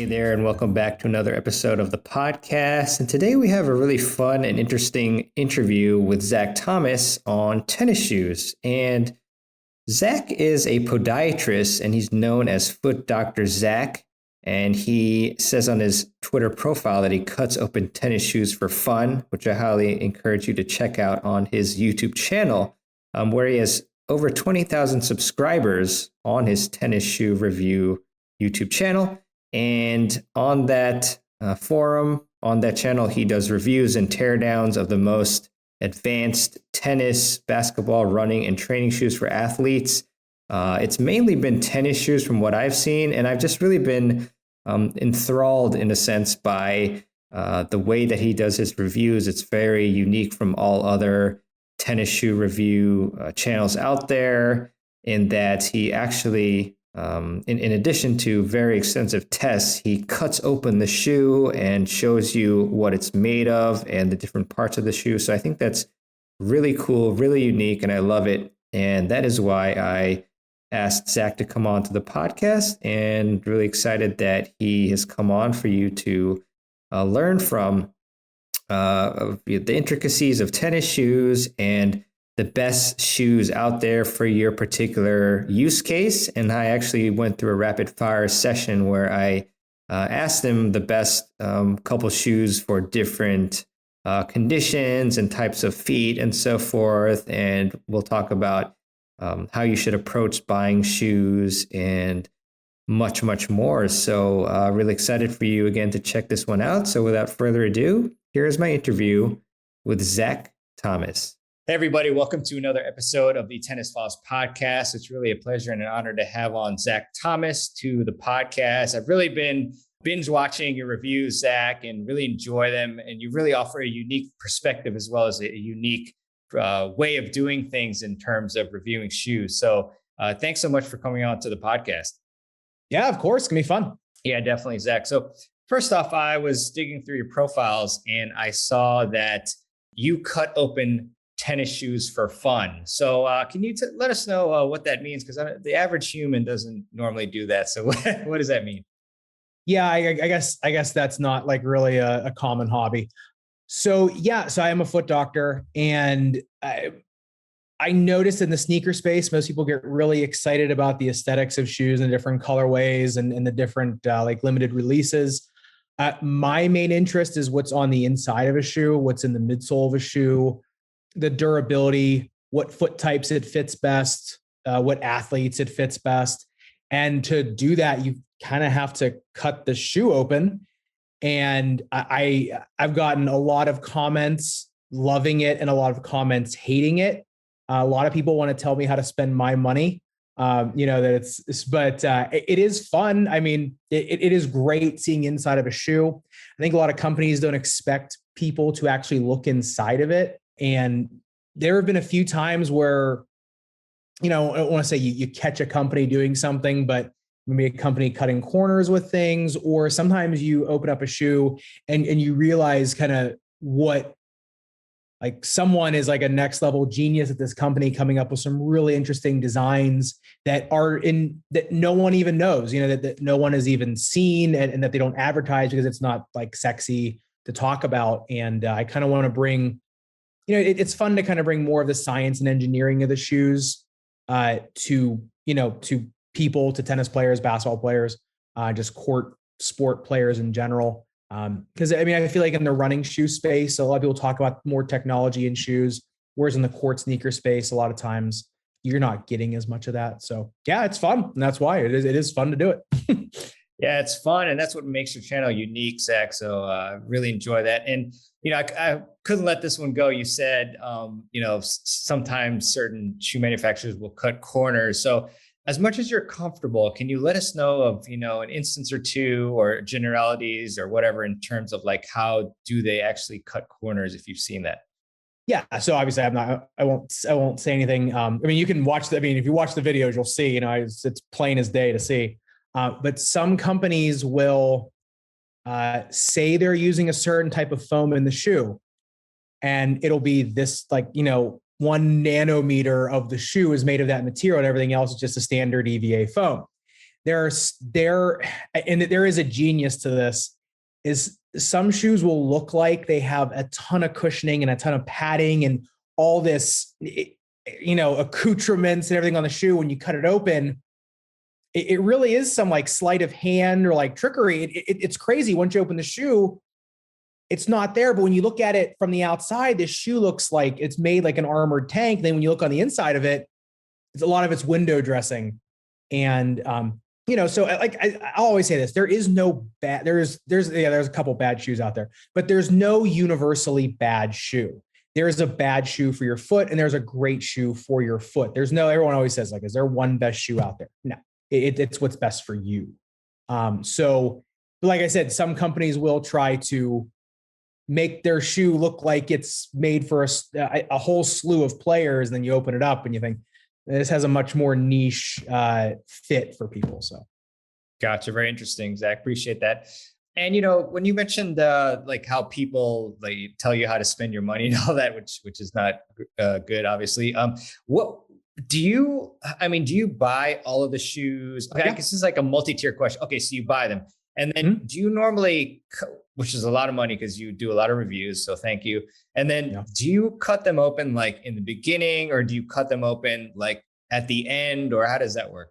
Hey there, and welcome back to another episode of the podcast. And today we have a really fun and interesting interview with Zach Thomas on tennis shoes. And Zach is a podiatrist, and he's known as Foot Dr. Zach. And he says on his Twitter profile that he cuts open tennis shoes for fun, which I highly encourage you to check out on his YouTube channel, where he has over 20,000 subscribers on his tennis shoe review YouTube channel. And on that forum, on that channel, he does reviews and teardowns of the most advanced tennis, basketball, running, and training shoes for athletes. It's mainly been tennis shoes from what I've seen, and I've just really been enthralled in a sense by the way that he does his reviews. It's very unique from all other tennis shoe review channels out there, in that he actually in addition to very extensive tests, he cuts open the shoe and shows you what it's made of and the different parts of the shoe. So I think that's really cool, really unique, and I love it. And that is why I asked Zach to come on to the podcast, and really excited that he has come on for you to learn from the intricacies of tennis shoes and the best shoes out there for your particular use case. And I actually went through a rapid fire session where I asked him the best couple shoes for different conditions and types of feet and so forth. And we'll talk about how you should approach buying shoes and much, much more. So really excited for you again to check this one out. So without further ado, here's my interview with Zach Thomas. Hey, everybody. Welcome to another episode of the Tennis Files podcast. It's really a pleasure and an honor to have on Zach Thomas to the podcast. I've really been binge watching your reviews, Zach, and really enjoy them. And you really offer a unique perspective as well as a unique way of doing things in terms of reviewing shoes. So thanks so much for coming on to the podcast. Yeah, of course. It's going to be fun. Yeah, definitely, Zach. So first off, I was digging through your profiles and I saw that you cut open tennis shoes for fun. So can you let us know what that means? Because the average human doesn't normally do that. So what does that mean? Yeah, I guess that's not like really a common hobby. So yeah, so I am a foot doctor, and I noticed in the sneaker space, most people get really excited about the aesthetics of shoes and different colorways and the different like limited releases. My main interest is what's on the inside of a shoe, what's in the midsole of a shoe, the durability, what foot types it fits best, what athletes it fits best. And to do that, you kind of have to cut the shoe open. And I've gotten a lot of comments loving it and a lot of comments hating it. A lot of people want to tell me how to spend my money. But it is fun. I mean, it is great seeing inside of a shoe. I think a lot of companies don't expect people to actually look inside of it. And there have been a few times where, I don't want to say you catch a company doing something, but maybe a company cutting corners with things, or sometimes you open up a shoe and you realize kind of what, like someone is like a next level genius at this company coming up with some really interesting designs that no one even knows, that no one has even seen and that they don't advertise because it's not like sexy to talk about. And I kind of want to bring, it's fun to kind of bring more of the science and engineering of the shoes to people, to tennis players, basketball players, just court sport players in general. Because I feel like in the running shoe space, a lot of people talk about more technology in shoes, whereas in the court sneaker space, a lot of times you're not getting as much of that. So yeah, it's fun. And that's why it is fun to do it. Yeah, it's fun. And that's what makes your channel unique, Zach. So really enjoy that. And, I couldn't let this one go. You said, sometimes certain shoe manufacturers will cut corners. So as much as you're comfortable, can you let us know of, an instance or two or generalities or whatever in terms of like, how do they actually cut corners if you've seen that? Yeah. So obviously I won't say anything. You can watch if you watch the videos, you'll see, it's plain as day to see. But some companies will say they're using a certain type of foam in the shoe, and it'll be this 1 nanometer of the shoe is made of that material and everything else is just a standard EVA foam. And there is a genius to this, is some shoes will look like they have a ton of cushioning and a ton of padding and all this, accoutrements and everything on the shoe. When you cut it open, it really is some like sleight of hand or like trickery. It's crazy. Once you open the shoe, it's not there. But when you look at it from the outside, this shoe looks like it's made like an armored tank. Then when you look on the inside of it, it's a lot of it's window dressing. And, so like I always say this, there is no bad, there's a couple bad shoes out there, but there's no universally bad shoe. There is a bad shoe for your foot and there's a great shoe for your foot. Everyone always says like, is there one best shoe out there? No, it's what's best for you. So like I said, some companies will try to make their shoe look like it's made for a whole slew of players. And then you open it up and you think this has a much more niche fit for people. So. Gotcha. Very interesting, Zach. Appreciate that. And, when you mentioned like how people like tell you how to spend your money and all that, which is not good, obviously. What do you buy all of the shoes? Okay, I guess this is like a multi-tier question. Okay. So you buy them and then do you normally, which is a lot of money because you do a lot of reviews. So thank you. And then do you cut them open like in the beginning or do you cut them open like at the end or how does that work?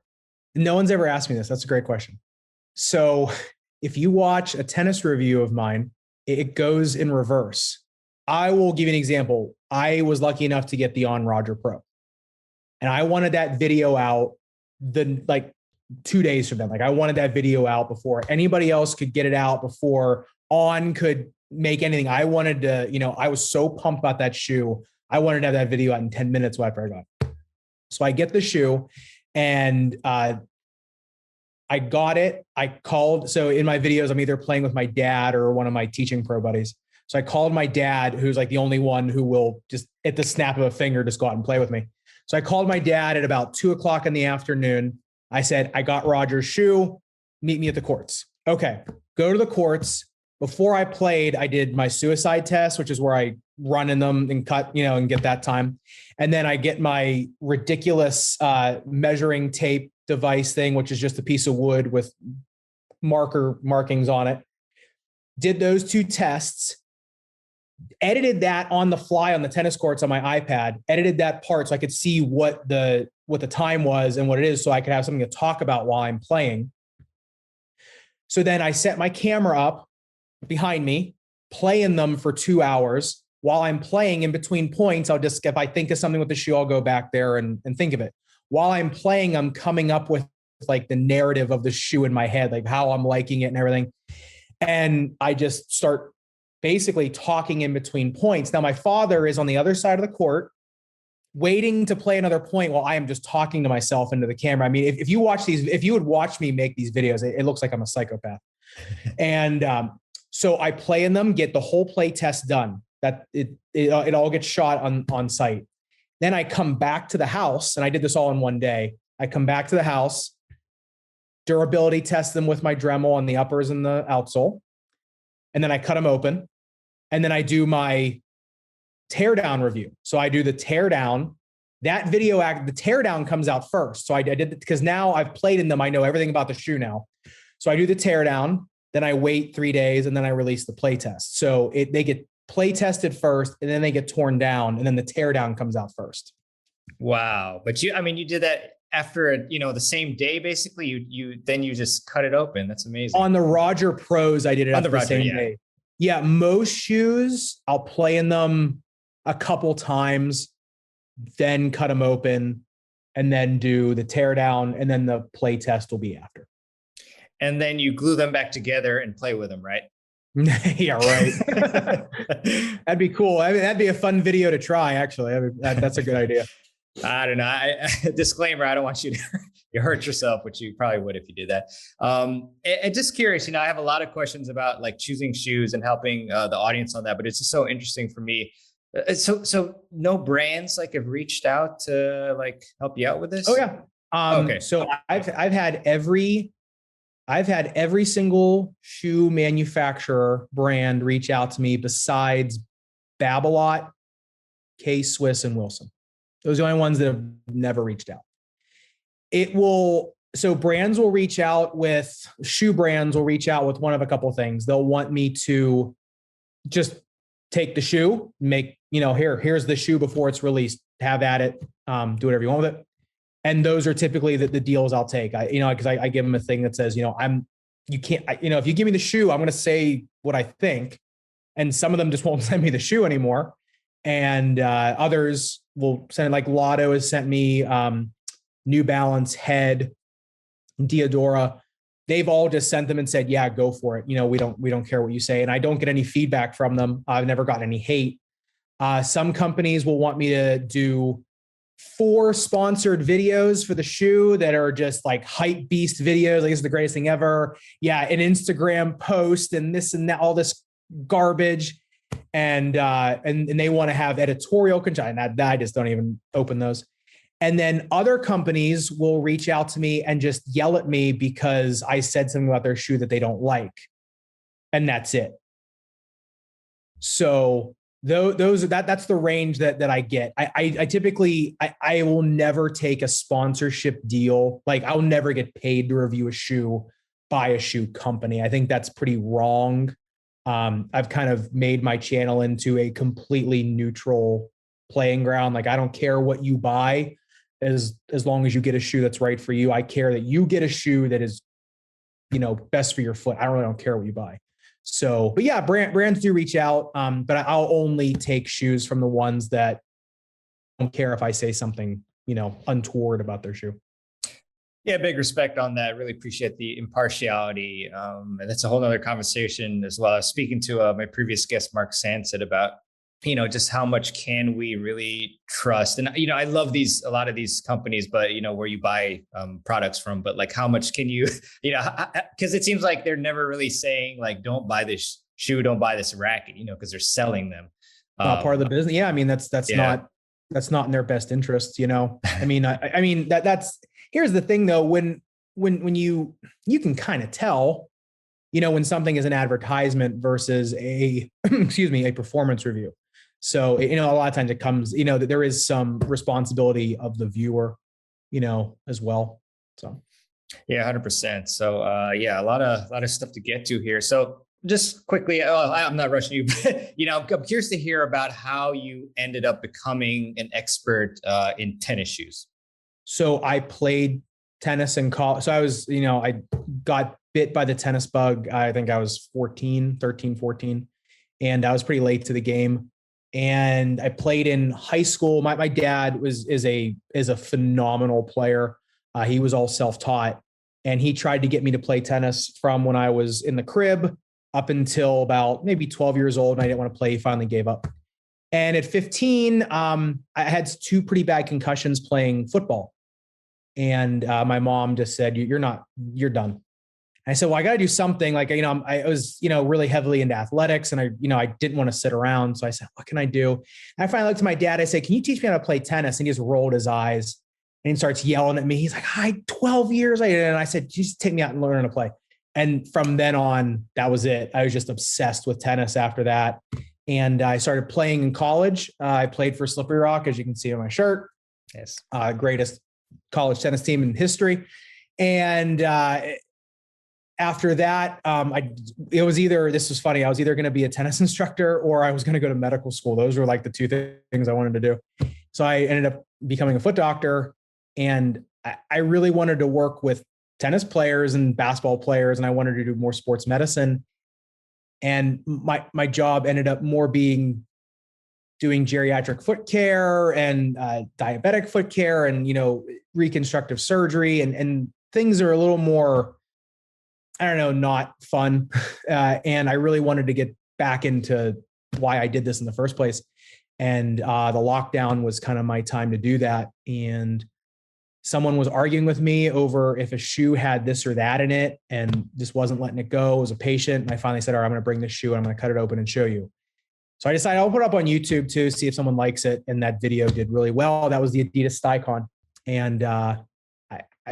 No one's ever asked me this. That's a great question. So if you watch a tennis review of mine, it goes in reverse. I will give you an example. I was lucky enough to get the On Roger Pro. And I wanted that video out 2 days from then. Like I wanted that video out before anybody else could get it out, before On could make anything. I wanted to, I was so pumped about that shoe. I wanted to have that video out in 10 minutes after I got it. So I get the shoe and I got it. I called. So in my videos, I'm either playing with my dad or one of my teaching pro buddies. So I called my dad, who's like the only one who will just at the snap of a finger, just go out and play with me. So I called my dad at about 2:00 in the afternoon. I said, I got Roger's shoe. Meet me at the courts. Okay. Go to the courts. Before I played, I did my suicide test, which is where I run in them and cut, and get that time. And then I get my ridiculous measuring tape device thing, which is just a piece of wood with markings on it. Did those 2 tests, edited that on the fly on the tennis courts on my iPad, edited that part so I could see what the time was and what it is, so I could have something to talk about while I'm playing. So then I set my camera up behind me, playing them for 2 hours. While I'm playing in between points, I'll just, if I think of something with the shoe, I'll go back there and think of it. While I'm playing, I'm coming up with like the narrative of the shoe in my head, like how I'm liking it and everything. And I just start basically talking in between points. Now, my father is on the other side of the court waiting to play another point while I am just talking to myself into the camera. I mean, if you would watch me make these videos, it looks like I'm a psychopath. And so I play in them, get the whole play test done. That it all gets shot on site. Then I come back to the house, and I did this all in one day. I come back to the house, durability test them with my Dremel on the uppers and the outsole. And then I cut them open. And then I do my teardown review. So I do the teardown. That video, the teardown comes out first. So I did it because now I've played in them. I know everything about the shoe now. So I do the teardown, then I wait 3 days, and then I release the play test. So they get play tested first, and then they get torn down, and then the teardown comes out first. Wow. But you did that after, the same day, basically. You just cut it open. That's amazing. On the Roger Pros, I did it on the same day. Yeah. Most shoes, I'll play in them a couple times, then cut them open, and then do the teardown, and then the play test will be after. And then you glue them back together and play with them, right? Yeah, right. That'd be cool. I mean, that'd be a fun video to try, actually. That's a good idea. I don't know. Disclaimer, I don't want you to hurt yourself, which you probably would if you did that. And just curious, I have a lot of questions about like choosing shoes and helping the audience on that, but it's just so interesting for me. So no brands like have reached out to like help you out with this? Oh yeah. Okay. So I've had every single shoe manufacturer brand reach out to me besides Babolat, K-Swiss, and Wilson. Those are the only ones that have never reached out. So brands will reach out with shoe brands will reach out with one of a couple of things. They'll want me to just take the shoe, make, here's the shoe before it's released, have at it, do whatever you want with it. And those are typically the deals I'll take. Because I give them a thing that says, if you give me the shoe, I'm going to say what I think. And some of them just won't send me the shoe anymore. And others will send it, like Lotto has sent me New Balance, Head, Diadora. They've all just sent them and said, yeah, go for it. We don't care what you say. And I don't get any feedback from them. I've never gotten any hate. Some companies will want me to do 4 sponsored videos for the shoe that are just like hype beast videos. Like, this is the greatest thing ever. Yeah. An Instagram post and this and that, all this garbage. And they want to have editorial content. And I just don't even open those. And then other companies will reach out to me and just yell at me because I said something about their shoe that they don't like. And that's it. So that's the range that I get. I typically will never take a sponsorship deal. Like, I'll never get paid to review a shoe by a shoe company. I think that's pretty wrong. I've kind of made my channel into a completely neutral playing ground. Like, I don't care what you buy as long as you get a shoe that's right for you. I care that you get a shoe that is, best for your foot. I really don't care what you buy. So, but yeah, brands do reach out. But I'll only take shoes from the ones that don't care if I say something, untoward about their shoe. Yeah, big respect on that. Really appreciate the impartiality. And that's a whole nother conversation as well. I was speaking to my previous guest, Mark Sansit, about, just how much can we really trust? And, I love a lot of these companies, but, where you buy products from, but like, how much can you, because it seems like they're never really saying like, don't buy this shoe, don't buy this racket, because they're selling them. Not part of the business. Yeah. I mean, that's not in their best interest, I mean, that's, here's the thing though, when you can kind of tell, when something is an advertisement versus a performance review. So, a lot of times it comes, that there is some responsibility of the viewer, as well. So. Yeah, 100%. So, a lot of stuff to get to here. So just quickly, I'm not rushing you, but, I'm curious to hear about how you ended up becoming an expert in tennis shoes. So I played tennis in college. So I was, I got bit by the tennis bug. I think I was 13, 14, and I was pretty late to the game. And I played in high school. My dad is a phenomenal player. He was all self-taught, and he tried to get me to play tennis from when I was in the crib up until about maybe 12 years old. And I didn't want to play. He finally gave up. And at 15, I had 2 pretty bad concussions playing football. And my mom just said, you're done. And I said, well, I got to do something. Like, I was, really heavily into athletics, and I didn't want to sit around. So I said, what can I do? And I finally looked at my dad. I said, can you teach me how to play tennis? And he just rolled his eyes and he starts yelling at me. He's like, 12 years. And I said, just take me out and learn how to play. And from then on, that was it. I was just obsessed with tennis after that. And I started playing in college. I played for Slippery Rock, as you can see on my shirt. Yes. Greatest college tennis team in history. And after that, this was funny. I was either going to be a tennis instructor or I was going to go to medical school. Those were like the 2 things I wanted to do. So I ended up becoming a foot doctor, and I really wanted to work with tennis players and basketball players, and I wanted to do more sports medicine. And my job ended up more being doing geriatric foot care and diabetic foot care and, reconstructive surgery and things are a little more, I don't know, not fun. And I really wanted to get back into why I did this in the first place. And the lockdown was kind of my time to do that. And someone was arguing with me over if a shoe had this or that in it and just wasn't letting it go. It was a patient. And I finally said, all right, I'm going to bring this shoe and I'm going to cut it open and show you. So I decided I'll put it up on YouTube too, see if someone likes it. And that video did really well. That was the Adidas Sticon. And I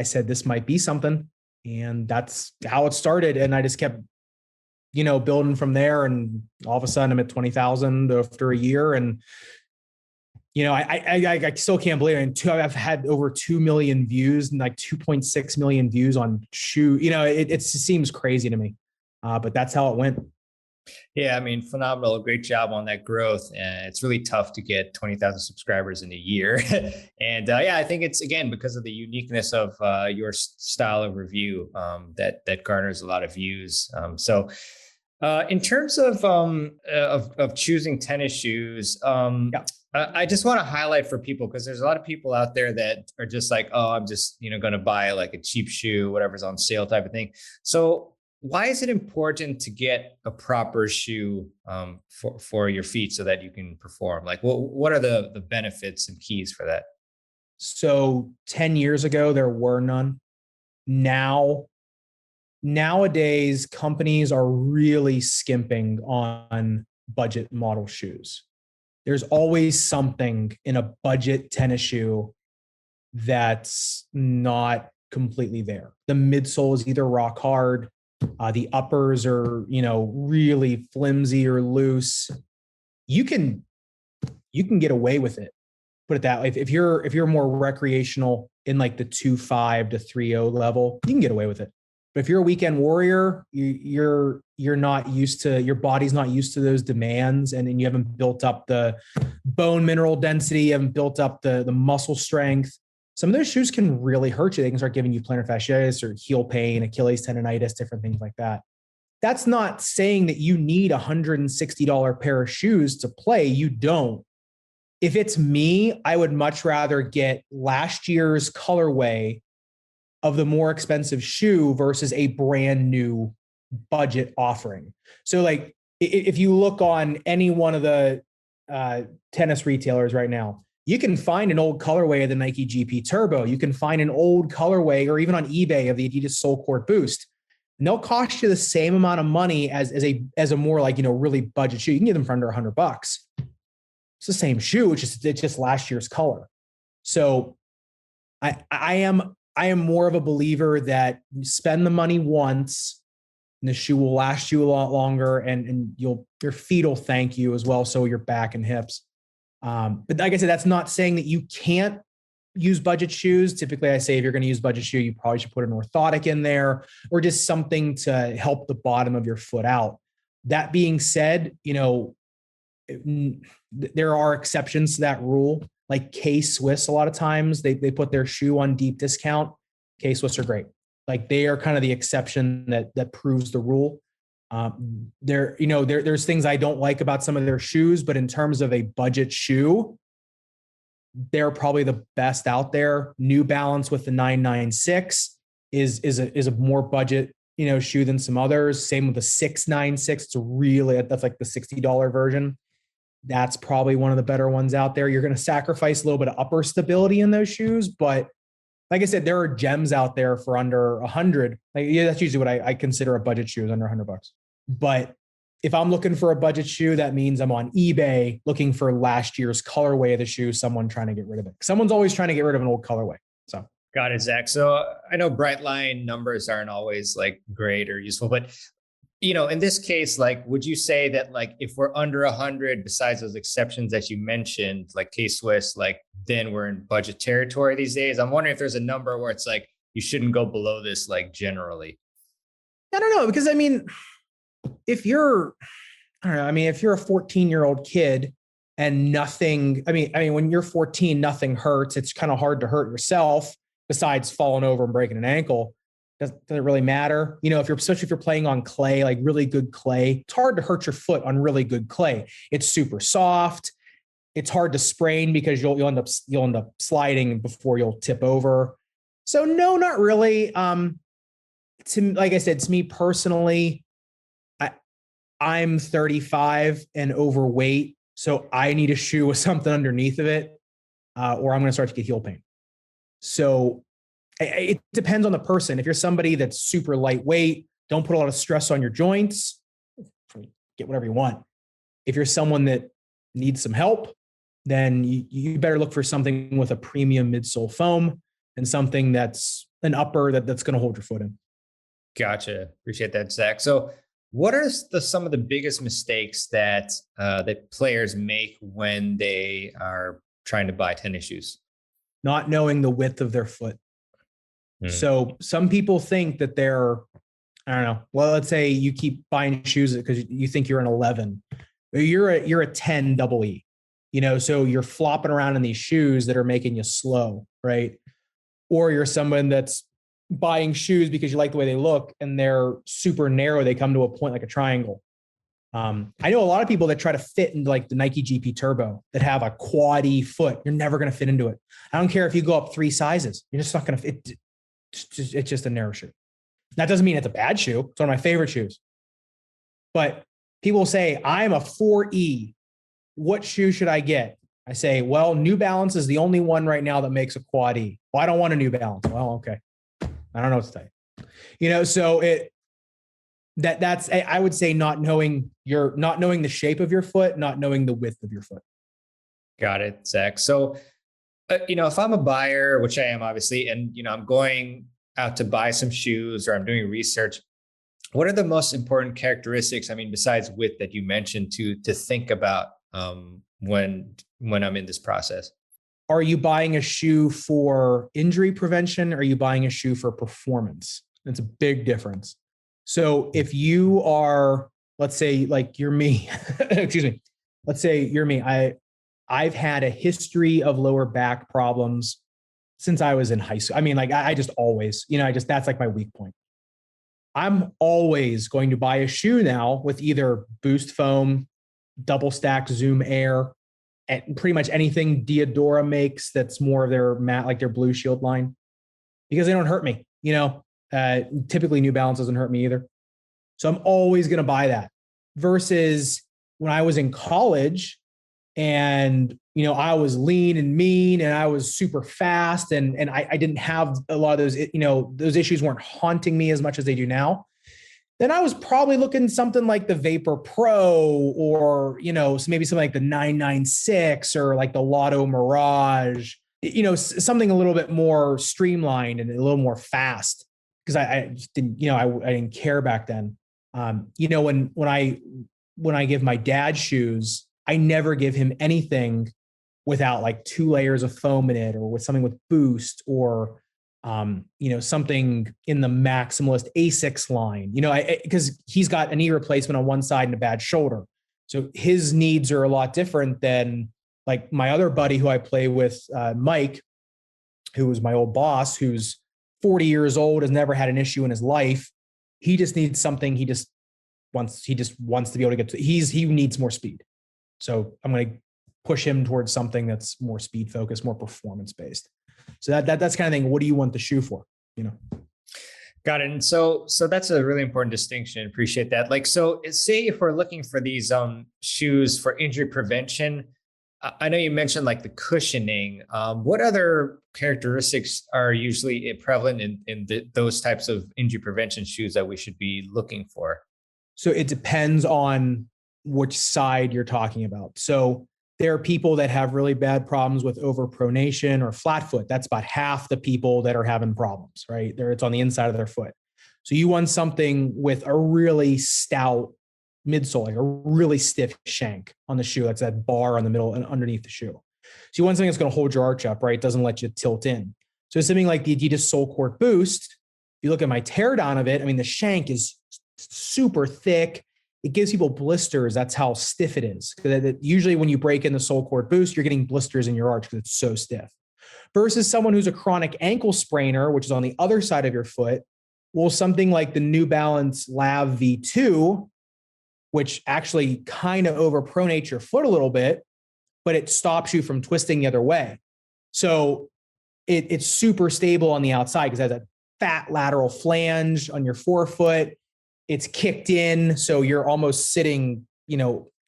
said, this might be something. And that's how it started. And I just kept, building from there. And all of a sudden I'm at 20,000 after a year. And I still can't believe it. And I've had over 2 million views and like 2.6 million views on shoe. It seems crazy to me, but that's how it went. Yeah, I mean, phenomenal. Great job on that growth. It's really tough to get 20,000 subscribers in a year. And yeah, I think it's, again, because of the uniqueness of your style of review that garners a lot of views. In terms of choosing tennis shoes, Yeah. I just want to highlight for people, because there's a lot of people out there that are just like, oh, I'm just going to buy like a cheap shoe, whatever's on sale type of thing. So why is it important to get a proper shoe for your feet so that you can perform? Like, what are the benefits and keys for that? So 10 years ago, there were none. Nowadays, companies are really skimping on budget model shoes. There's always something in a budget tennis shoe that's not completely there. The midsole is either rock hard, the uppers are, really flimsy or loose. You can get away with it. Put it that way. If you're more recreational in like the 2.5 to 3.0 level, you can get away with it. But if you're a weekend warrior, you're not used to, your body's not used to those demands, and you haven't built up the bone mineral density, you haven't built up the muscle strength. Some of those shoes can really hurt you. They can start giving you plantar fasciitis or heel pain, Achilles tendonitis, different things like that. That's not saying that you need a $160 pair of shoes to play. You don't. If it's me, I would much rather get last year's colorway of the more expensive shoe versus a brand new budget offering. So like if you look on any one of the tennis retailers right now, you can find an old colorway of the Nike GP Turbo. You can find an old colorway, or even on eBay, of the Adidas Soul Court Boost. And they'll cost you the same amount of money as a more like, really budget shoe. You can get them for under $100. It's the same shoe, it's just last year's color. So I am more of a believer that you spend the money once and the shoe will last you a lot longer, and your feet will thank you as well. So your back and hips. But like I said, that's not saying that you can't use budget shoes. Typically, I say if you're going to use budget shoe, you probably should put an orthotic in there, or just something to help the bottom of your foot out. That being said, there are exceptions to that rule. Like K-Swiss, a lot of times they put their shoe on deep discount. K-Swiss are great. Like they are kind of the exception that proves the rule. There's things I don't like about some of their shoes, but in terms of a budget shoe, they're probably the best out there. New Balance with the 996 is a more budget shoe than some others. Same with the 696. That's like the $60 version. That's probably one of the better ones out there. You're going to sacrifice a little bit of upper stability in those shoes, but like I said, there are gems out there for under 100. That's usually what I consider a budget shoe, is under $100. But if I'm looking for a budget shoe, that means I'm on eBay looking for last year's colorway of the shoe, someone trying to get rid of it. Someone's always trying to get rid of an old colorway. So got it, Zach. So I know bright line numbers aren't always like great or useful, but in this case, like, would you say that like if we're under 100, besides those exceptions that you mentioned, like K-Swiss, like then we're in budget territory these days? I'm wondering if there's a number where it's like you shouldn't go below this, like generally. I don't know, because if you're a 14-year-old kid and nothing, when you're 14, nothing hurts. It's kind of hard to hurt yourself besides falling over and breaking an ankle. Does it really matter? Especially if you're playing on clay, like really good clay, it's hard to hurt your foot on really good clay. It's super soft. It's hard to sprain because you'll end up sliding before you'll tip over. So no, not really. Like I said, to me personally, I'm 35 and overweight, so I need a shoe with something underneath of it, or I'm going to start to get heel pain. So it depends on the person. If you're somebody that's super lightweight, don't put a lot of stress on your joints, get whatever you want. If you're someone that needs some help, then you better look for something with a premium midsole foam and something that's an upper that's going to hold your foot in. Gotcha. Appreciate that, Zach. So what are some of the biggest mistakes that players make when they are trying to buy tennis shoes? Not knowing the width of their foot. Hmm. So some people think that they're, I don't know. Well, let's say you keep buying shoes because you think you're an 11. You're a 10 double E. So you're flopping around in these shoes that are making you slow, right? Or you're someone that's buying shoes because you like the way they look and they're super narrow. They come to a point like a triangle. I know a lot of people that try to fit into like the Nike GP Turbo that have a quad E foot. You're never going to fit into it. I don't care if you go up 3 sizes. You're just not going to fit. It's just a narrow shoe. That doesn't mean it's a bad shoe. It's one of my favorite shoes. But people say, I'm a 4E. What shoe should I get? I say, well, New Balance is the only one right now that makes a quad E. Well, I don't want a New Balance. Well, okay. I don't know what to tell you. So that's I would say not knowing the shape of your foot, not knowing the width of your foot. Got it, Zach. So, if I'm a buyer, which I am obviously, and I'm going out to buy some shoes or I'm doing research, what are the most important characteristics? I mean, besides width that you mentioned to think about when I'm in this process? Are you buying a shoe for injury prevention? Or are you buying a shoe for performance? It's a big difference. So if you are, let's say like you're me, excuse me, let's say you're me. I've had a history of lower back problems since I was in high school. I mean, like I just always, that's like my weak point. I'm always going to buy a shoe now with either Boost Foam, double stacked Zoom Air, and pretty much anything Diadora makes that's more of their matte, like their Blue Shield line, because they don't hurt me. Typically New Balance doesn't hurt me either. So I'm always going to buy that versus when I was in college and, I was lean and mean and I was super fast and I didn't have a lot of those, those issues weren't haunting me as much as they do now. Then I was probably looking something like the Vapor Pro or, maybe something like the 996 or like the Lotto Mirage, something a little bit more streamlined and a little more fast because I just didn't, I didn't care back then. When I give my dad shoes, I never give him anything without like 2 layers of foam in it or with something with Boost or something in the Maximalist Asics line, because he's got a knee replacement on one side and a bad shoulder. So his needs are a lot different than like my other buddy who I play with, Mike, who was my old boss, who's 40 years old, has never had an issue in his life. He just needs something. He just wants to be able to get to, he needs more speed. So I'm going to push him towards something that's more speed focused, more performance based. So that's kind of thing. What do you want the shoe for? Got it. And so that's a really important distinction. Appreciate that. Like, so say if we're looking for these shoes for injury prevention, I know you mentioned like the cushioning. What other characteristics are usually prevalent in those types of injury prevention shoes that we should be looking for? So it depends on which side you're talking about. So there are people that have really bad problems with overpronation or flat foot. That's about half the people that are having problems, right? It's on the inside of their foot. So you want something with a really stout midsole, like a really stiff shank on the shoe. That's that bar on the middle and underneath the shoe. So you want something that's going to hold your arch up, right? It doesn't let you tilt in. So something like the Adidas Soulcord Boost, if you look at my teardown of it, I mean, the shank is super thick. It gives people blisters. That's how stiff it is. Usually when you break in the Soulcord Boost, you're getting blisters in your arch because it's so stiff. Versus someone who's a chronic ankle sprainer, which is on the other side of your foot, well, something like the New Balance Lav V2, which actually kind of overpronates your foot a little bit, but it stops you from twisting the other way. So it's super stable on the outside because it has a fat lateral flange on your forefoot. It's kicked in, so you're almost sitting,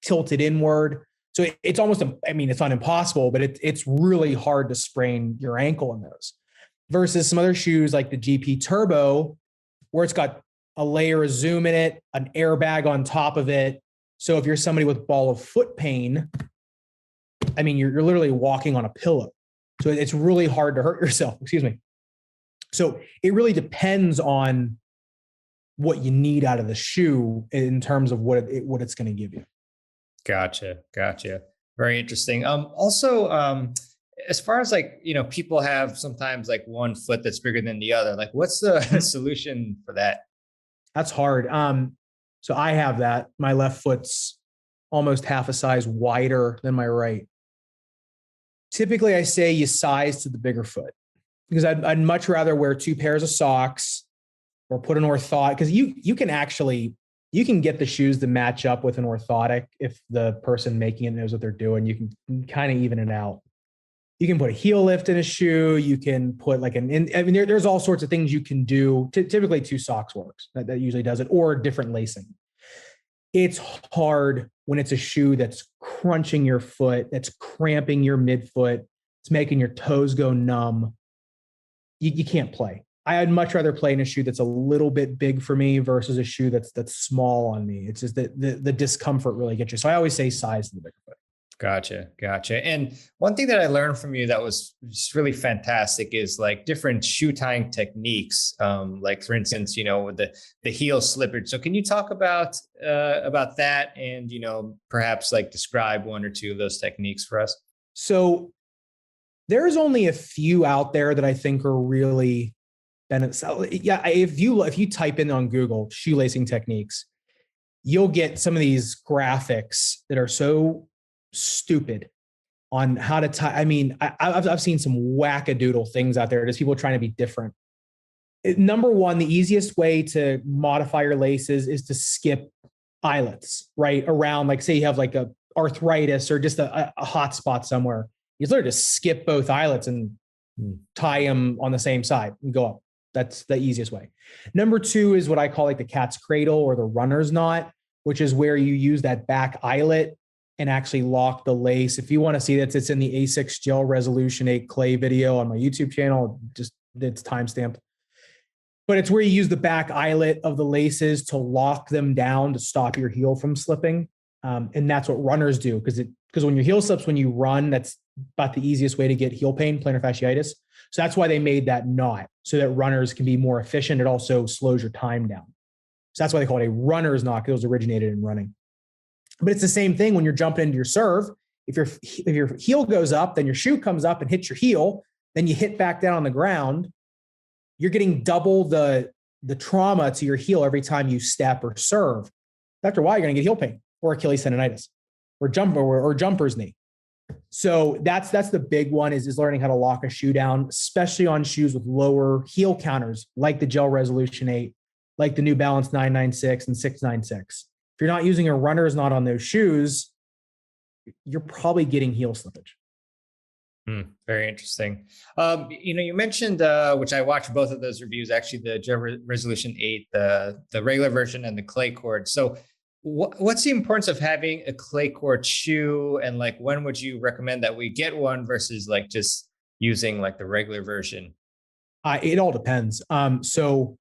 tilted inward. So it's almost, it's not impossible, but it's really hard to sprain your ankle in those. Versus some other shoes like the GP Turbo, where it's got a layer of Zoom in it, an airbag on top of it. So if you're somebody with ball of foot pain, you're literally walking on a pillow. So it's really hard to hurt yourself. Excuse me. So it really depends on what you need out of the shoe in terms of what it's going to give you. Gotcha. Very interesting. Also, as far as like, people have sometimes like one foot that's bigger than the other, like what's the solution for that? That's hard. So I have that. My left foot's almost half a size wider than my right. Typically, I say you size to the bigger foot because I'd much rather wear two pairs of socks or put an orthotic, because you can get the shoes to match up with an orthotic if the person making it knows what they're doing. You can kind of even it out. You can put a heel lift in a shoe. You can put there's all sorts of things you can do. Typically, two socks works. That usually does it, or different lacing. It's hard when it's a shoe that's crunching your foot, that's cramping your midfoot, it's making your toes go numb. You can't play. I'd much rather play in a shoe that's a little bit big for me versus a shoe that's small on me. It's just that the discomfort really gets you. So I always say size to the bigger foot. Gotcha. And one thing that I learned from you that was just really fantastic is like different shoe tying techniques. Like for instance, with the heel slippage. So can you talk about that and, perhaps like describe one or two of those techniques for us? So there's only a few out there that I think are really beneficial. Yeah. If you type in on Google shoelacing techniques, you'll get some of these graphics that are so stupid on how to tie. I mean, I've seen some wackadoodle things out there. Just people trying to be different. Number one, the easiest way to modify your laces is to skip eyelets, right? Around, like, say you have like a arthritis or just a hot spot somewhere. You literally just skip both eyelets and tie them on the same side and go up. That's the easiest way. Number two is what I call like the cat's cradle or the runner's knot, which is where you use that back eyelet and actually lock the lace. If you want to see that, it's in the ASICS Gel Resolution 8 Clay video on my YouTube channel. Just it's timestamped. But it's where you use the back eyelet of the laces to lock them down to stop your heel from slipping. And that's what runners do, because when your heel slips when you run, that's about the easiest way to get heel pain, plantar fasciitis. So that's why they made that knot, so that runners can be more efficient. It also slows your time down. So that's why they call it a runner's knot, because it was originated in running. But it's the same thing when you're jumping into your serve. If your heel goes up, then your shoe comes up and hits your heel, then you hit back down on the ground. You're getting double the trauma to your heel every time you step or serve. After a while, you're going to get heel pain or Achilles tendonitis or jumper's knee. So that's the big one is learning how to lock a shoe down, especially on shoes with lower heel counters, like the Gel Resolution 8, like the New Balance 996 and 696. If you're not using a runner's knot on those shoes, you're probably getting heel slippage. Very interesting. You mentioned, which I watched both of those reviews, actually the Gel Resolution 8, the regular version and the clay cord. So what's the importance of having a clay cord shoe, and like when would you recommend that we get one versus like just using like the regular version? It all depends. So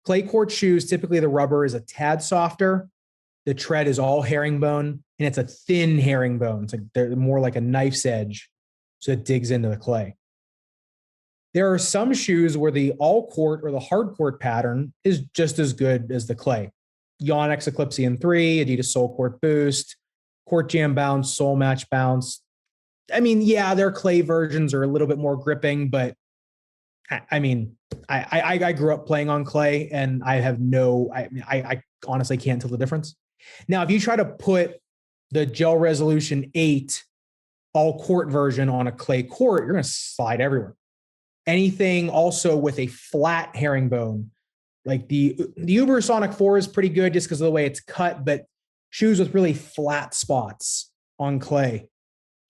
clay cord shoes, typically the rubber is a tad softer. The tread is all herringbone, and it's a thin herringbone. It's like they're more like a knife's edge, so it digs into the clay. There are some shoes where the all court or the hard court pattern is just as good as the clay. Yonex Eclipse 3, Adidas Soul Court Boost, Court Jam Bounce, Soul Match Bounce. I mean, yeah, their clay versions are a little bit more gripping, but I mean, I grew up playing on clay, and I have I honestly can't tell the difference. Now, if you try to put the Gel Resolution 8 all court version on a clay court, you're going to slide everywhere. Anything also with a flat herringbone, like the Uber Sonic 4 is pretty good just because of the way it's cut, but shoes with really flat spots on clay,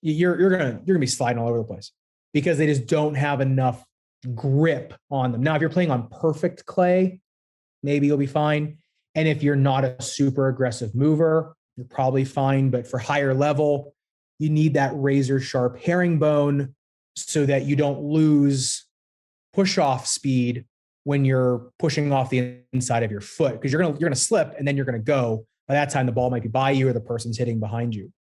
you're gonna be sliding all over the place because they just don't have enough grip on them. Now, if you're playing on perfect clay, maybe you'll be fine. And if you're not a super aggressive mover, you're probably fine. But for higher level, you need that razor sharp herringbone so that you don't lose push off speed when you're pushing off the inside of your foot, because you're gonna slip and then you're gonna go. By that time, the ball might be by you or the person's hitting behind you.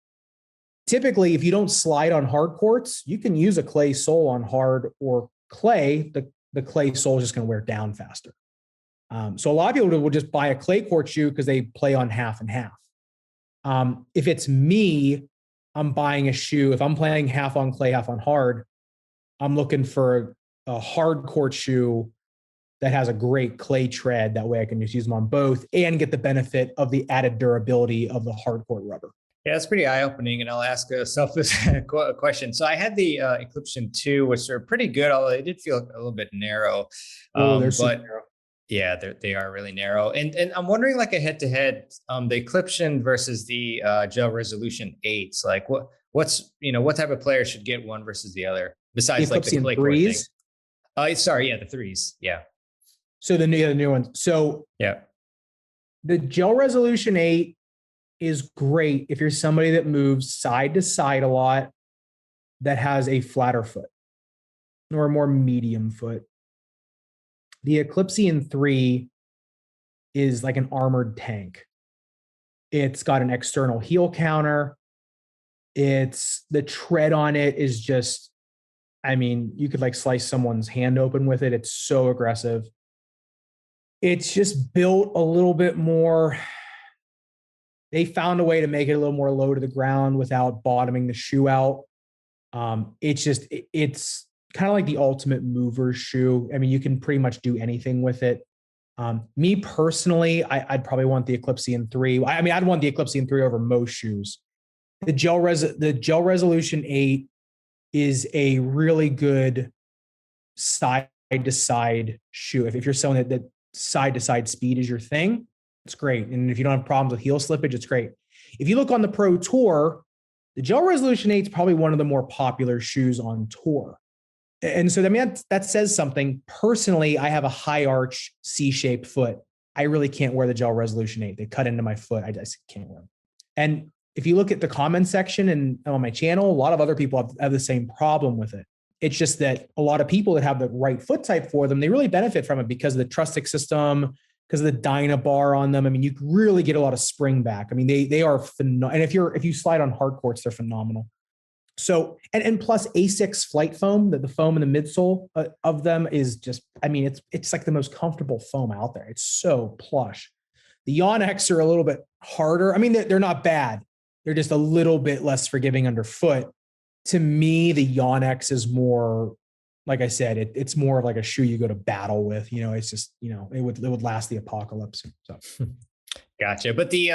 Typically, if you don't slide on hard courts, you can use a clay sole on hard or clay. The clay sole is just going to wear down faster. So a lot of people will just buy a clay court shoe because they play on half and half. If it's me, I'm buying a shoe. If I'm playing half on clay, half on hard, I'm looking for a hard court shoe that has a great clay tread. That way I can just use them on both and get the benefit of the added durability of the hard court rubber. Yeah, it's pretty eye-opening, and I'll ask a selfish question. So I had the Eclipsion 2, which are pretty good, although they did feel a little bit narrow. Oh, they're But super narrow. yeah, they are really narrow. And I'm wondering, like a head-to-head, the Eclipsion versus the Gel Resolution 8s, like what type of player should get one versus the other, The besides like the Eclipsian clay court thing? 3s. Sorry, yeah, the threes. Yeah, So the new ones. So yeah. the Gel Resolution 8 is great if you're somebody that moves side to side a lot, that has a flatter foot or a more medium foot. The Eclipsian 3 is like an armored tank. It's got an external heel counter. It's the tread on it is just, I mean, you could like slice someone's hand open with it. It's so aggressive. It's just built a little bit more. They found a way to make it a little more low to the ground without bottoming the shoe out. It's kind of like the ultimate mover shoe. I mean, you can pretty much do anything with it. Me personally, I'd probably want the Eclipsian 3. I mean, I'd want the Eclipsian 3 over most shoes. The Gel Resolution 8 is a really good side to side shoe. If you're someone that side to side speed is your thing, it's great. And if you don't have problems with heel slippage, it's great. If you look on the Pro Tour, the Gel Resolution 8 is probably one of the more popular shoes on tour. And so, I mean, that says something. Personally, I have a high arch C-shaped foot. I really can't wear the Gel Resolution 8. They cut into my foot. I just can't wear them. And if you look at the comment section and on my channel, a lot of other people have the same problem with it. It's just that a lot of people that have the right foot type for them, they really benefit from it because of the Trustix system, because of the Dynabar on them. I mean, you really get a lot of spring back. I mean, they are phenomenal. And if you slide on hard courts, they're phenomenal. So, and plus Asics Flight Foam, the foam in the midsole of them is just, I mean, it's like the most comfortable foam out there. It's so plush. The Yonex are a little bit harder. I mean, they're not bad. They're just a little bit less forgiving underfoot. To me, the Yonex is more, like I said, it's more of like a shoe you go to battle with. You know, it's just, you know, it would last the apocalypse. So, Gotcha. But the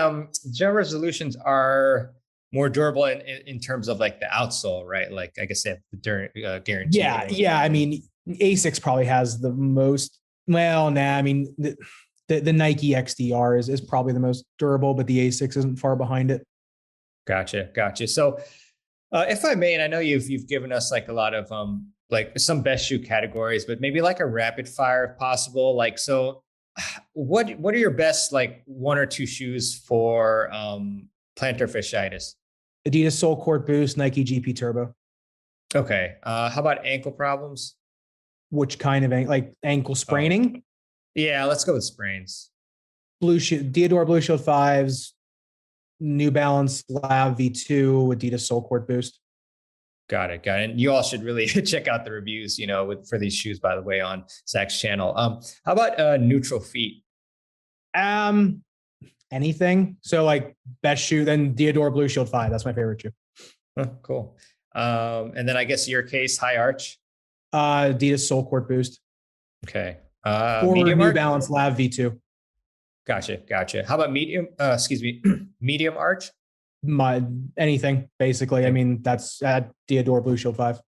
Gel Resolutions are more durable in terms of like the outsole, right? Like I guess they have the guarantee. Yeah. I mean, Asics probably has the most. Well, nah. I mean, the Nike XDR is probably the most durable, but the Asics isn't far behind it. Gotcha. So, if I may, and I know you've given us like a lot of like some best shoe categories, but maybe like a rapid fire if possible. Like, so what are your best like one or two shoes for plantar fasciitis? Adidas Sole Court Boost, Nike GP Turbo. Okay. How about ankle problems? Which kind of like ankle spraining? Yeah, let's go with sprains. Diadora Blue Shield 5s, New Balance Lab V2, Adidas Sole Court Boost. Got it. And you all should really check out the reviews, you know, for these shoes, by the way, on Zach's channel. How about neutral feet? Anything. So like best shoe, then Diadora Blue Shield 5. That's my favorite shoe. Oh, cool. And then I guess your case, high arch. Adidas Sole Court Boost. Okay. Or New arch? Balance Lab V2. Gotcha. How about medium? Medium arch? Anything basically. I mean, that's at Diadora Blue Shield 5.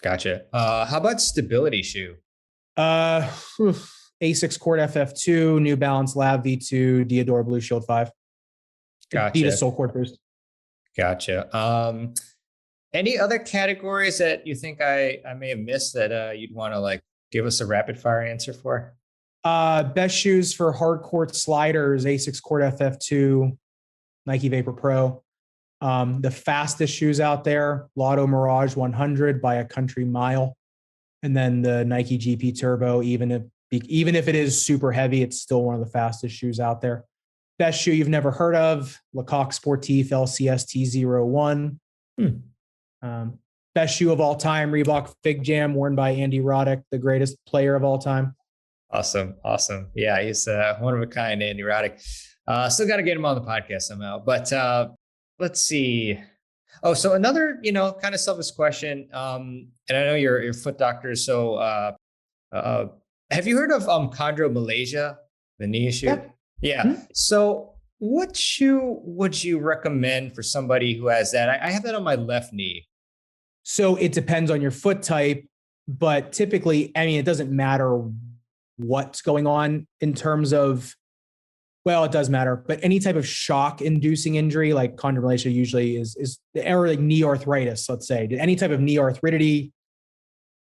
Gotcha. How about stability shoe? Asics Court FF2, New Balance Lab V2, Diadora Blue Shield 5. Gotcha. Adidas Sole Court Boost. Gotcha. Any other categories that you think I may have missed that you'd want to like give us a rapid fire answer for? Best shoes for hard court sliders, Asics Court FF2, Nike Vapor Pro. The fastest shoes out there, Lotto Mirage 100 by a country mile. And then the Nike GP Turbo, even if it is super heavy, it's still one of the fastest shoes out there. Best shoe you've never heard of, Lecoq Sportif LCST01. Best shoe of all time, Reebok Fig Jam, worn by Andy Roddick, the greatest player of all time. Awesome. Yeah, he's one of a kind, Andy Roddick. Still got to get him on the podcast somehow. But let's see. Oh, so another, kind of selfish question. And I know you're a foot doctor, so uh, have you heard of chondromalacia, the knee issue? Yeah. Yeah. Hmm? So what shoe would you recommend for somebody who has that? I have that on my left knee. So it depends on your foot type, but typically, I mean, it doesn't matter what's going on in terms of, well, it does matter, but any type of shock inducing injury like chondromalacia usually is or like knee arthritis, let's say, any type of knee arthritis,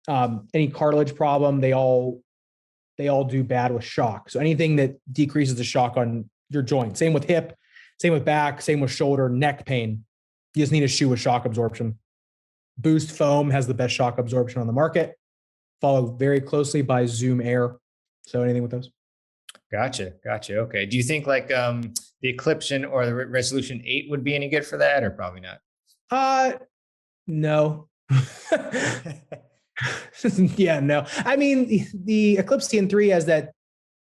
any cartilage problem, they all do bad with shock. So anything that decreases the shock on your joint, same with hip, same with back, same with shoulder, neck pain. You just need a shoe with shock absorption. Boost Foam has the best shock absorption on the market, followed very closely by Zoom Air. So anything with those? Gotcha. Gotcha. Okay. Do you think like the Eclipsion or the Resolution 8 would be any good for that, or probably not? Uh no. Yeah, no. I mean, the Eclipse TN3 has that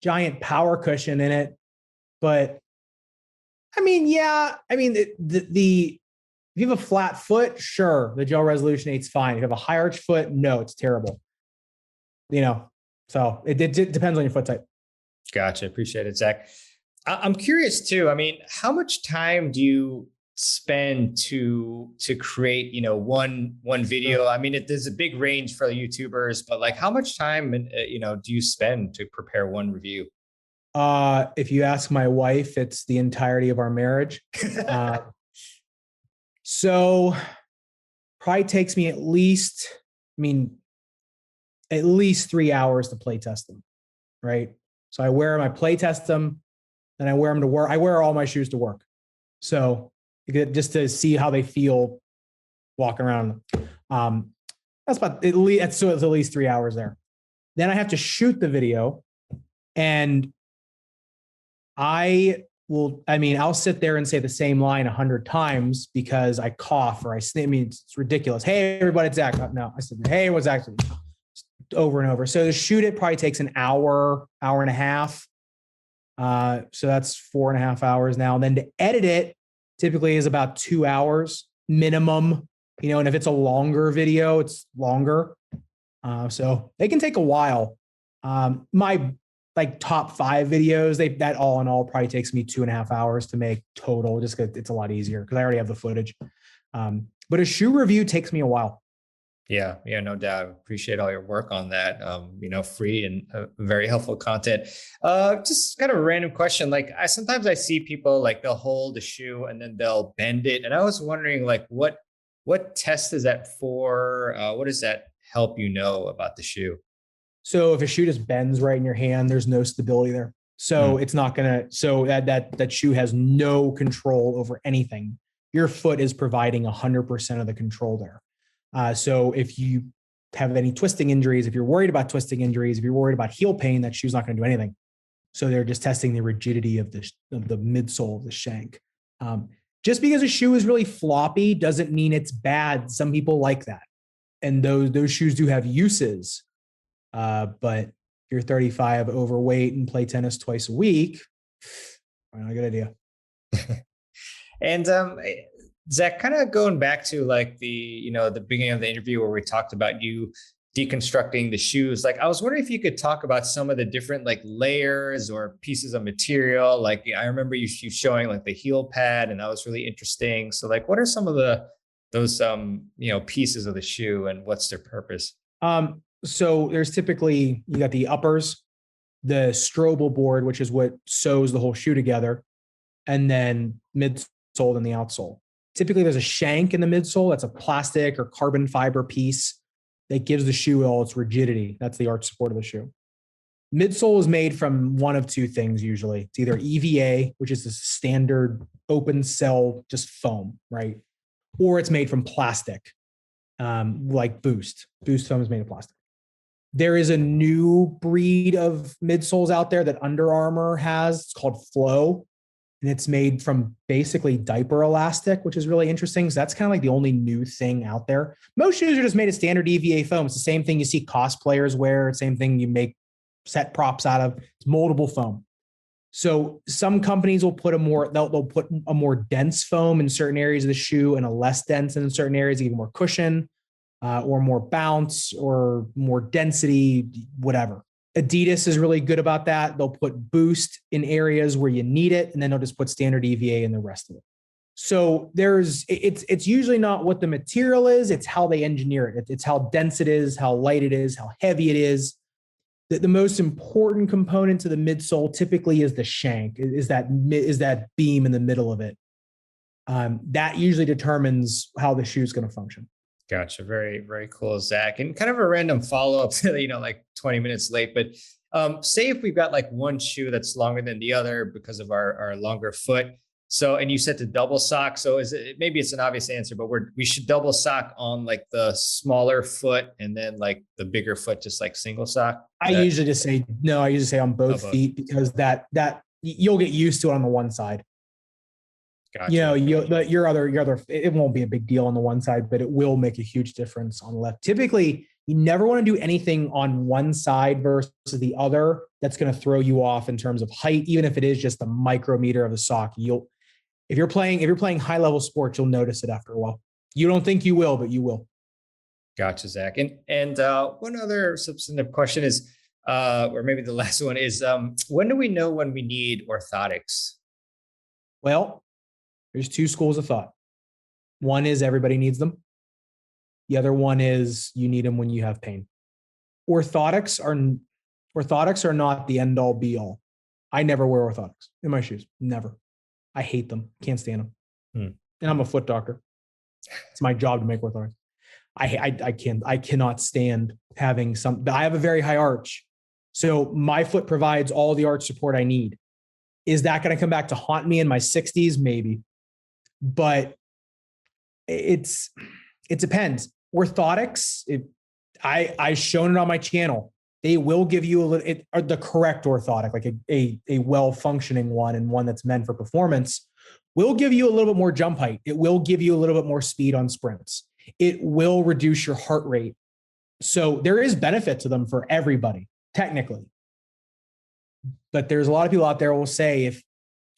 giant power cushion in it, but I mean, yeah. I mean, the if you have a flat foot, sure, the Gel Resolution 8 is fine. If you have a high arch foot, no, it's terrible. So it depends on your foot type. Gotcha. Appreciate it, Zach. I'm curious too. I mean, how much time do you spend to create, one video? I mean, there's a big range for the YouTubers, but like, how much time, do you spend to prepare one review? If you ask my wife, it's the entirety of our marriage. So probably takes me at least 3 hours to play test them, right? So I play test them, then I wear them to work. I wear all my shoes to work. So just to see how they feel walking around. That's about at least, so it's at least 3 hours there. Then I have to shoot the video, and I'll sit there and say the same line 100 times because I cough or I sneeze. I mean, it's ridiculous. Hey, everybody, it's Zach. No, I said, hey, what's actually over and over. So to shoot it probably takes an hour, hour and a half. So that's 4.5 hours now. And then to edit it typically is about 2 hours minimum, and if it's a longer video, it's longer. So they can take a while. My like top 5 videos, that all in all probably takes me 2.5 hours to make total, just because it's a lot easier because I already have the footage. But a shoe review takes me a while. Yeah, no doubt. Appreciate all your work on that. Free and very helpful content. Just kind of a random question. Like sometimes I see people like they'll hold a shoe and then they'll bend it. And I was wondering like what test is that for? What does that help about the shoe? So if a shoe just bends right in your hand, there's no stability there. So it's not gonna. So that shoe has no control over anything. Your foot is providing 100% of the control there. So if you have any twisting injuries, if you're worried about twisting injuries, if you're worried about heel pain, that shoe's not going to do anything. So they're just testing the rigidity of the midsole of the shank. Just because a shoe is really floppy doesn't mean it's bad. Some people like that, and those shoes do have uses. But if you're 35, overweight, and play tennis twice a week, probably not a good idea. And Zach, kind of going back to like the beginning of the interview where we talked about you deconstructing the shoes. Like, I was wondering if you could talk about some of the different like layers or pieces of material. Like, I remember you showing like the heel pad, and that was really interesting. So, like, what are some of those pieces of the shoe, and what's their purpose? So there's typically, you got the uppers, the Strobel board, which is what sews the whole shoe together, and then midsole and the outsole. Typically, there's a shank in the midsole. That's a plastic or carbon fiber piece that gives the shoe all its rigidity. That's the arch support of the shoe. Midsole is made from one of two things usually. It's either EVA, which is the standard open cell, just foam, right? Or it's made from plastic, like Boost. Boost foam is made of plastic. There is a new breed of midsoles out there that Under Armour has. It's called Flow, and it's made from basically diaper elastic, which is really interesting. So that's kind of like the only new thing out there. Most shoes are just made of standard EVA foam. It's the same thing you see cosplayers wear. Same thing you make set props out of. It's moldable foam. So some companies will put they'll put a more dense foam in certain areas of the shoe and a less dense in certain areas to give more cushion, or more bounce or more density, whatever. Adidas is really good about that. They'll put boost in areas where you need it, and then they'll just put standard EVA in the rest of it. So it's usually not what the material is, it's how they engineer it. It's how dense it is, how light it is, how heavy it is. The most important component to the midsole typically is the shank, is that beam in the middle of it. That usually determines how the shoe is going to function. Gotcha. Very, very cool, Zach. And kind of a random follow-up, like 20 minutes late, but say if we've got like one shoe that's longer than the other because of our longer foot. So, and you said to double sock. So maybe it's an obvious answer, but we should double sock on like the smaller foot and then like the bigger foot, just like single sock. I usually say on both feet, because that you'll get used to it on the one side. Gotcha. Your other, it won't be a big deal on the one side, but it will make a huge difference on the left. Typically, you never want to do anything on one side versus the other that's going to throw you off in terms of height, even if it is just a micrometer of the sock. If you're playing high level sports, you'll notice it after a while. You don't think you will, but you will. Gotcha, Zach. And one other substantive question is, or maybe the last one is, when do we know when we need orthotics? Well, there's two schools of thought. One is everybody needs them. The other one is you need them when you have pain. Orthotics are not the end all be all. I never wear orthotics in my shoes. Never. I hate them. Can't stand them. And I'm a foot doctor. It's my job to make orthotics. I cannot stand having I have a very high arch. So my foot provides all the arch support I need. Is that going to come back to haunt me in my 60s? Maybe. But it depends. Orthotics, I've shown it on my channel. They will give you the correct orthotic, like a well-functioning one, and one that's meant for performance, will give you a little bit more jump height. It will give you a little bit more speed on sprints. It will reduce your heart rate. So there is benefit to them for everybody, technically. But there's a lot of people out there who will say, if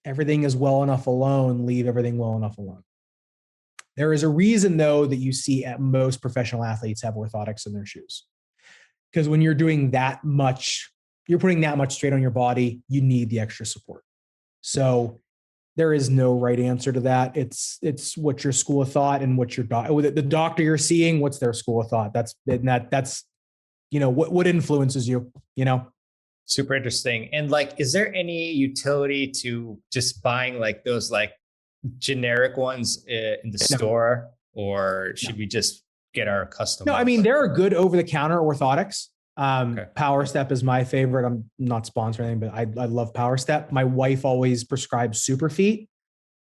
everything is well enough alone, leave everything well enough alone. There is a reason, though, that you see at most professional athletes have orthotics in their shoes. Because when you're doing that much, you're putting that much strain on your body, you need the extra support. So there is no right answer to that. It's what your school of thought and what the doctor you're seeing, what's their school of thought. That's what influences you, Super interesting. And like, is there any utility to just buying like those like generic ones in the store, or should we just get our custom? No, I mean, there are good over-the-counter orthotics. Power Step is my favorite. I'm not sponsoring anything, but I love Power Step. My wife always prescribes Superfeet.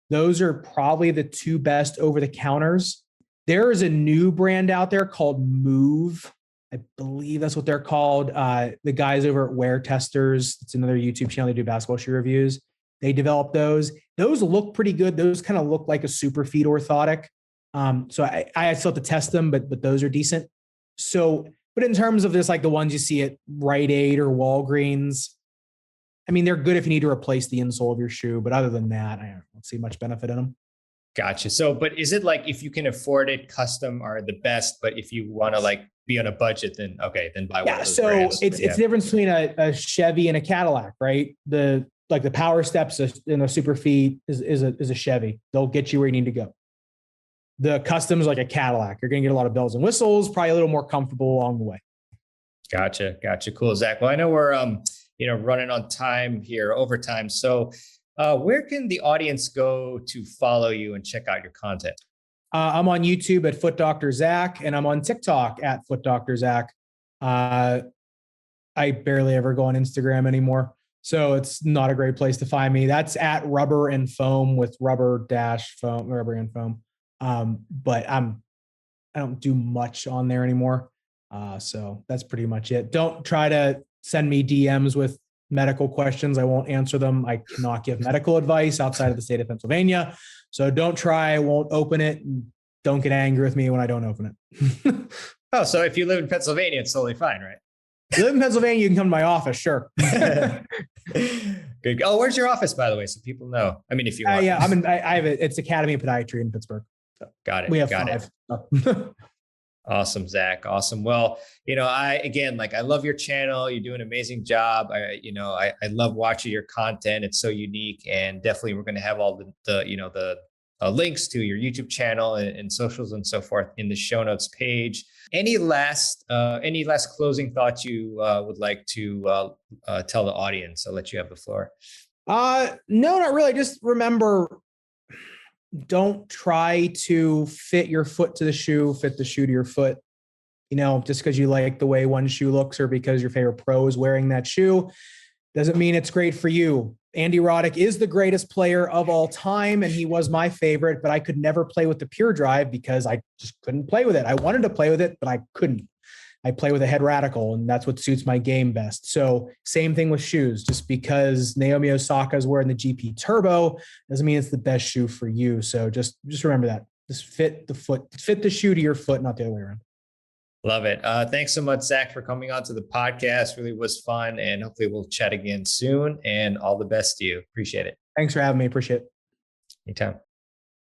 Those are probably the two best over-the-counters. There is a new brand out there called Move. I believe that's what they're called. The guys over at Wear Testers, it's another YouTube channel. They do basketball shoe reviews. They developed those. Those look pretty good. Those kind of look like a Superfeet orthotic. So I still have to test them, but those are decent. So, but in terms of this, like the ones you see at Rite Aid or Walgreens, I mean, they're good if you need to replace the insole of your shoe. But other than that, I don't see much benefit in them. Gotcha. So, but is it like, if you can afford it, custom are the best, but if you want to like be on a budget, then buy one of those brands. It's the difference between a Chevy and a Cadillac, right? The Power Steps and the Superfeet is a Chevy. They'll get you where you need to go. The customs, like a Cadillac, you're going to get a lot of bells and whistles, probably a little more comfortable along the way. Gotcha. Cool, Zach. Well, I know we're running on time here, overtime. So where can the audience go to follow you and check out your content? I'm on YouTube at Foot Dr. Zach, and I'm on TikTok at Foot Dr. Zach. I barely ever go on Instagram anymore, so it's not a great place to find me. That's at Rubber and Foam with rubber and foam. But I don't do much on there anymore. So that's pretty much it. Don't try to send me DMs with medical questions. I won't answer them. I cannot give medical advice outside of the state of Pennsylvania. So don't try. I won't open it. And don't get angry with me when I don't open it. Oh, so if you live in Pennsylvania, it's totally fine, right? If you live in Pennsylvania, you can come to my office. Sure. Good. Oh, where's your office, by the way, so people know? I mean, if you want. Yeah, I have it. It's Academy of Podiatry in Pittsburgh. So Got it. We have Got 5. it. Awesome, Zach. Awesome. Well, I love your channel. You're doing an amazing job. I love watching your content. It's so unique, and definitely we're going to have all the links to your YouTube channel and socials and so forth in the show notes page. Any last closing thoughts you would like to tell the audience? I'll let you have the floor. No, not really. Just remember, don't try to fit your foot to the shoe, fit the shoe to your foot. Just because you like the way one shoe looks or because your favorite pro is wearing that shoe doesn't mean it's great for you. Andy Roddick is the greatest player of all time, and he was my favorite, but I could never play with the Pure Drive because I just couldn't play with it. I wanted to play with it, but I couldn't. I play with a Head Radical, and that's what suits my game best. So same thing with shoes. Just because Naomi Osaka is wearing the GP Turbo doesn't mean it's the best shoe for you. So just remember that. Just fit the shoe to your foot, not the other way around. Love it. Thanks so much, Zach, for coming on to the podcast. Really was fun, and hopefully we'll chat again soon. And all the best to you. Appreciate it. Thanks for having me. Appreciate it. Anytime.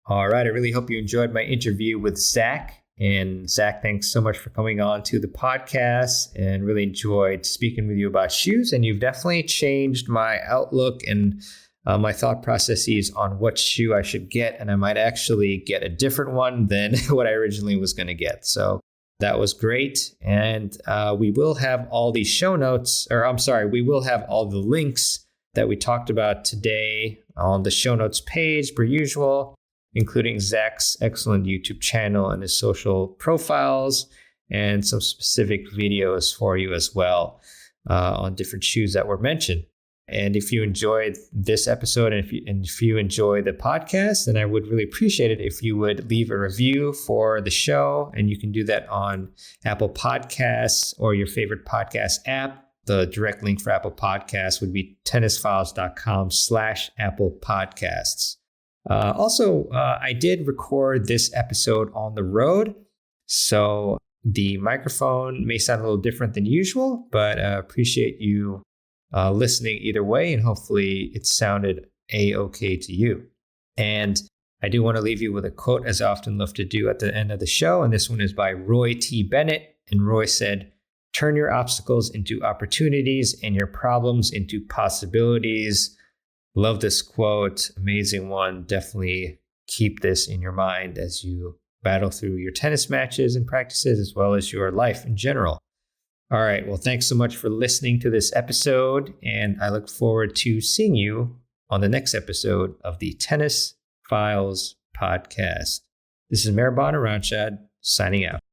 All right. I really hope you enjoyed my interview with Zach. And Zach, thanks so much for coming on to the podcast, and really enjoyed speaking with you about shoes. And you've definitely changed my outlook and my thought processes on what shoe I should get. And I might actually get a different one than what I originally was going to get. So that was great. And we will have all the show notes, we will have all the links that we talked about today on the show notes page per usual, including Zach's excellent YouTube channel and his social profiles, and some specific videos for you as well on different shoes that were mentioned. And if you enjoyed this episode, and if you enjoy the podcast, then I would really appreciate it if you would leave a review for the show. And you can do that on Apple Podcasts or your favorite podcast app. The direct link for Apple Podcasts would be tennisfiles.com/Apple Podcasts. Also, I did record this episode on the road, so the microphone may sound a little different than usual, but appreciate you listening either way, and hopefully it sounded a-okay to you. And I do want to leave you with a quote, as I often love to do at the end of the show, and this one is by Roy T. Bennett, and Roy said, "Turn your obstacles into opportunities and your problems into possibilities." Love this quote. Amazing one. Definitely keep this in your mind as you battle through your tennis matches and practices, as well as your life in general. All right. Well, thanks so much for listening to this episode, and I look forward to seeing you on the next episode of the Tennis Files podcast. This is Mehrban Iranshad signing out.